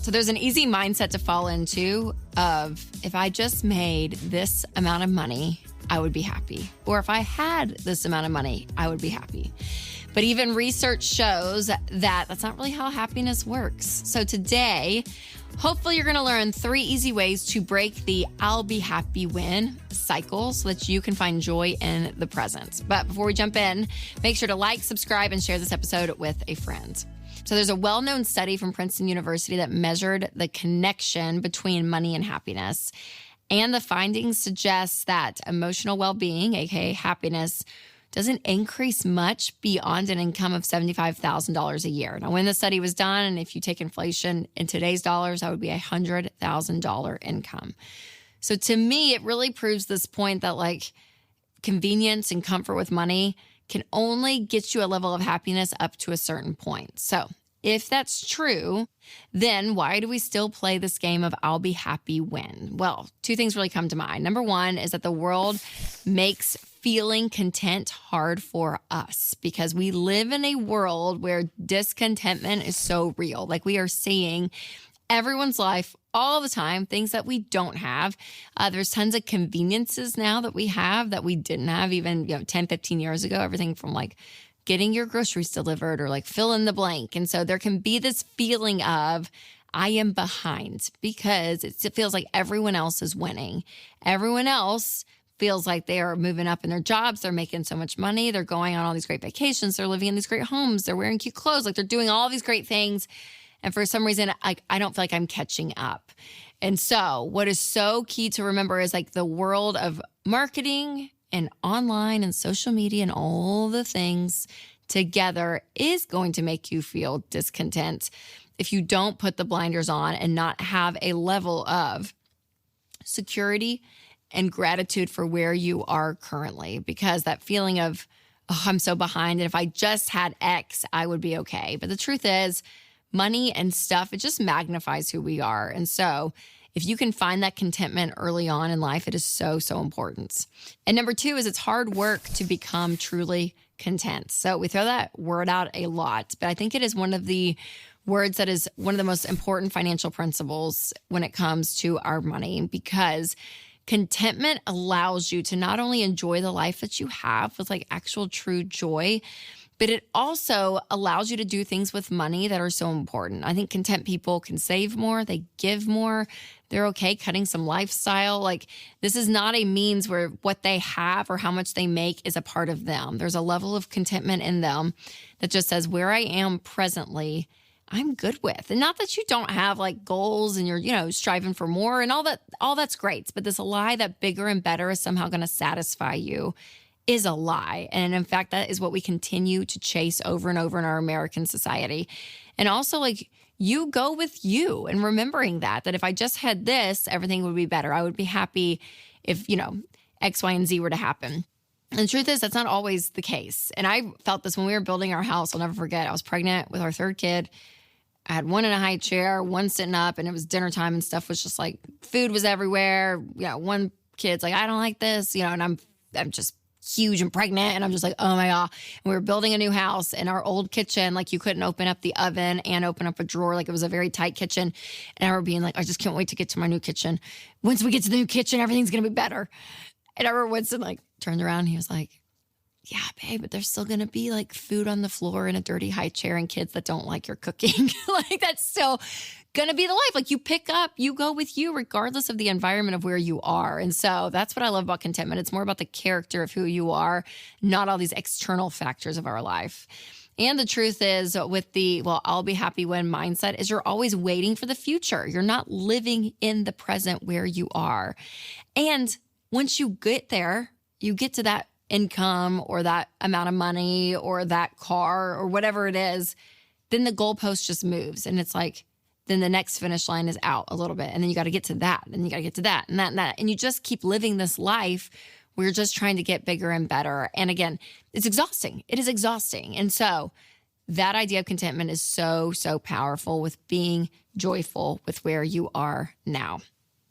So there's an easy mindset to fall into of, if I just made this amount of money, I would be happy. Or if I had this amount of money, I would be happy. But even research shows that that's not really how happiness works. So today, hopefully you're going to learn 3 easy ways to break the I'll be happy when cycle so that you can find joy in the present. But before we jump in, make sure to like, subscribe, and share this episode with a friend. So there's a well-known study from Princeton University that measured the connection between money and happiness. And the findings suggest that emotional well-being, aka happiness, doesn't increase much beyond an income of $75,000 a year. Now, when the study was done, and if you take inflation in today's dollars, that would be $100,000 income. So to me, it really proves this point that like convenience and comfort with money can only get you a level of happiness up to a certain point. So if that's true, then why do we still play this game of I'll be happy when? Well, 2 things really come to mind. Number 1 is that the world makes feeling content hard for us because we live in a world where discontentment is so real. Like we are seeing everyone's life all the time, things that we don't have. There's tons of conveniences now that we have that we didn't have even 10, 15 years ago. Everything from like getting your groceries delivered or like fill in the blank. And so there can be this feeling of I am behind because it feels like everyone else is winning. Everyone else feels like they are moving up in their jobs. They're making so much money. They're going on all these great vacations. They're living in these great homes. They're wearing cute clothes. Like they're doing all these great things. And for some reason, I don't feel like I'm catching up. And so what is so key to remember is like the world of marketing and online and social media and all the things together is going to make you feel discontent if you don't put the blinders on and not have a level of security and gratitude for where you are currently. Because that feeling of, oh, I'm so behind, and if I just had X, I would be okay. But the truth is, money and stuff, it just magnifies who we are. And so if you can find that contentment early on in life, it is so, so important. And number 2 is it's hard work to become truly content. So we throw that word out a lot, but I think it is one of the words that is one of the most important financial principles when it comes to our money, because contentment allows you to not only enjoy the life that you have with like actual true joy, but it also allows you to do things with money that are so important. I think content people can save more, they give more, they're okay cutting some lifestyle. Like this is not a means where what they have or how much they make is a part of them. There's a level of contentment in them that just says where I am presently, I'm good with. And not that you don't have like goals and you're, striving for more and all that's great. But this lie that bigger and better is somehow going to satisfy you is a lie. And in fact, that is what we continue to chase over and over in our American society. And also like you go with you and remembering that if I just had this, everything would be better. I would be happy if, X, Y, and Z were to happen. And the truth is that's not always the case. And I felt this when we were building our house. I'll never forget. I was pregnant with our 3rd kid. I had one in a high chair, one sitting up, and it was dinner time and stuff was just like food was everywhere. One kid's like, I don't like this, and I'm just huge and pregnant. And I'm just like, oh my God. And we were building a new house in our old kitchen. Like you couldn't open up the oven and open up a drawer. Like it was a very tight kitchen. And I remember being like, I just can't wait to get to my new kitchen. Once we get to the new kitchen, everything's going to be better. And I remember Winston like turned around and he was like, yeah, babe, but there's still going to be like food on the floor in a dirty high chair and kids that don't like your cooking. Like that's still going to be the life. Like you pick up, you go with you regardless of the environment of where you are. And so that's what I love about contentment. It's more about the character of who you are, not all these external factors of our life. And the truth is with the, I'll be happy when mindset is you're always waiting for the future. You're not living in the present where you are. And once you get there, you get to that income or that amount of money or that car or whatever it is, then the goalpost just moves. And it's like, then the next finish line is out a little bit. And then you got to get to that. And you got to get to that and that and that. And you just keep living this life where you're just trying to get bigger and better. And again, it's exhausting. It is exhausting. And so that idea of contentment is so, so powerful with being joyful with where you are now.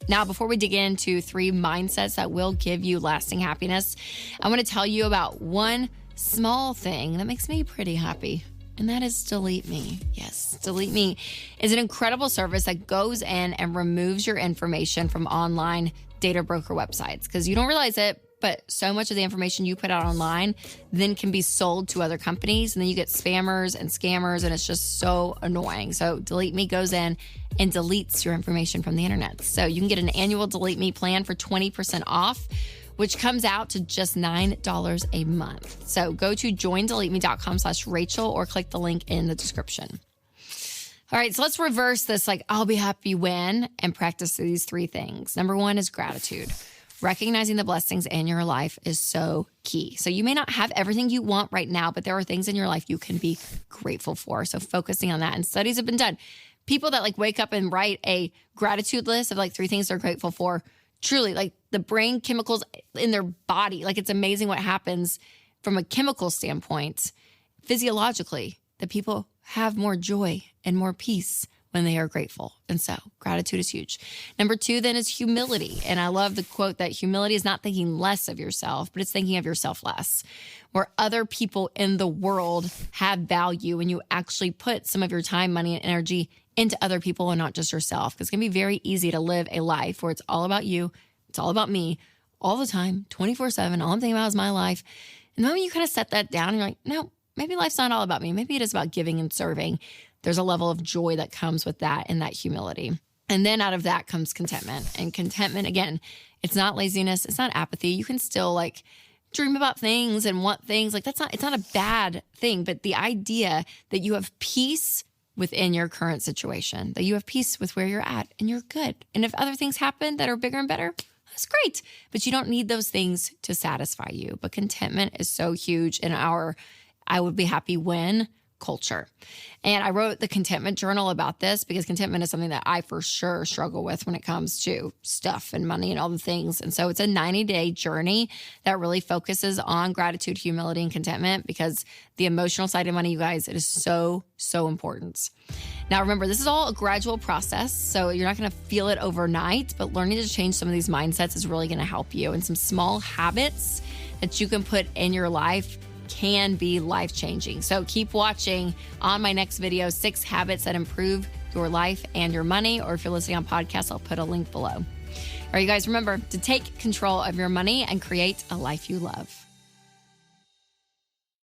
Now, before we dig into 3 mindsets that will give you lasting happiness, I want to tell you about one small thing that makes me pretty happy. and that is Delete Me. Yes, Delete Me is an incredible service that goes in and removes your information from online data broker websites, because you don't realize it, but so much of the information you put out online then can be sold to other companies, and then you get spammers and scammers, and it's just so annoying. So Delete Me goes in and deletes your information from the internet. So you can get an annual Delete Me plan for 20% off, which comes out to just $9 a month. So go to joindeleteme.com/Rachel or click the link in the description. All right, so let's reverse this I'll be happy when and practice these 3 things. Number 1 is gratitude. Recognizing the blessings in your life is so key. So you may not have everything you want right now, but there are things in your life you can be grateful for. So focusing on that. And studies have been done. People that wake up and write a gratitude list of 3 things they're grateful for, truly the brain chemicals in their body, it's amazing what happens from a chemical standpoint, physiologically, that people have more joy and more peace when they are grateful. And so gratitude is huge. Number 2 then is humility. And I love the quote that humility is not thinking less of yourself, but it's thinking of yourself less, where other people in the world have value and you actually put some of your time, money, and energy into other people and not just yourself. Because it's going to be very easy to live a life where it's all about you, it's all about me, all the time, 24/7. All I'm thinking about is my life. And then when you kind of set that down and you're like, no, maybe life's not all about me. Maybe it is about giving and serving. There's a level of joy that comes with that and that humility. And then out of that comes contentment. And contentment, again, it's not laziness. It's not apathy. You can still dream about things and want things. It's not a bad thing, but the idea that you have peace within your current situation, that you have peace with where you're at and you're good. And if other things happen that are bigger and better, that's great. But you don't need those things to satisfy you. But contentment is so huge in our I would be happy when culture. And I wrote the contentment journal about this because contentment is something that I for sure struggle with when it comes to stuff and money and all the things. And so it's a 90-day journey that really focuses on gratitude, humility, and contentment, because the emotional side of money, you guys, it is so, so important. Now, remember, this is all a gradual process, so you're not going to feel it overnight, but learning to change some of these mindsets is really going to help you. And some small habits that you can put in your life can be life-changing. So keep watching on my next video, 6 habits that improve your life and your money. Or if you're listening on podcasts, I'll put a link below. All right, you guys, remember to take control of your money and create a life you love.